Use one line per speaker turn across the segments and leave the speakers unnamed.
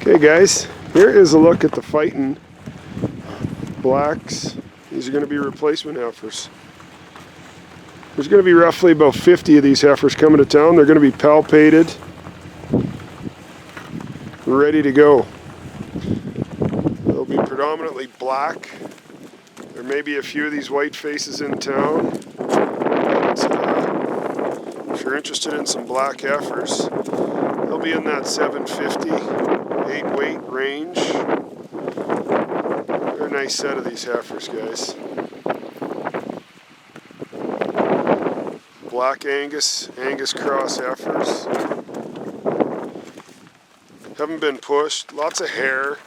Okay guys, here is a look at the Fyten blacks. These are going to be replacement heifers. There's going to be roughly about 50 of these heifers coming to town. They're going to be palpated, ready to go. They'll be predominantly black. There may be a few of these white faces in town. But, if you're interested in some black heifers, they'll be in that 750, 8 weight range. They're a nice set of these heifers, guys. Black Angus cross heifers. Haven't been pushed, lots of hair.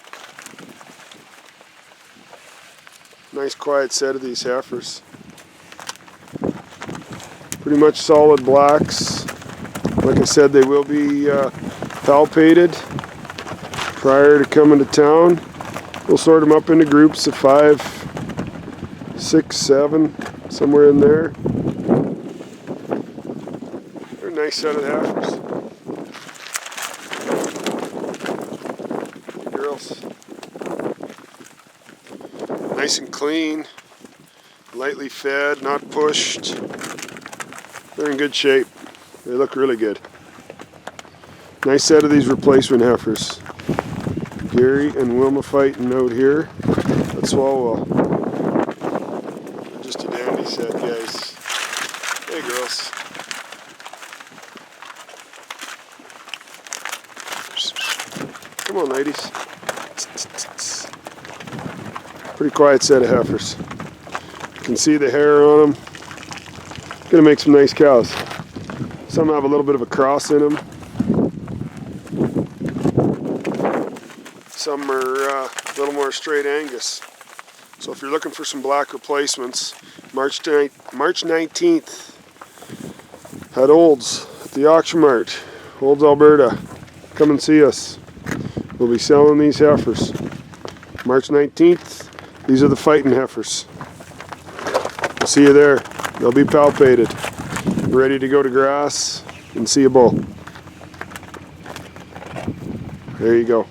Nice quiet set of these heifers. Pretty much solid blacks. Like I said, they will be palpated prior to coming to town. We'll sort them up into groups of 5, 6, 7, somewhere in there. They're a nice set of heifers. Girls. Nice and clean, lightly fed, not pushed. They're in good shape. They look really good. Nice set of these replacement heifers. Gary and Wilma Fyten out here at Swalwell. They're just a dandy set, guys. Hey girls. Come on, ladies. Pretty quiet set of heifers. You can see the hair on them. Gonna make some nice cows. Some have a little bit of a cross in them. Some are a little more straight Angus. So if you're looking for some black replacements, March 19th at Olds at the Auction Mart, Olds, Alberta. Come and see us. We'll be selling these heifers. March 19th. These are the Fyten heifers. We'll see you there. They'll be palpated, ready to go to grass and see a bull. There you go.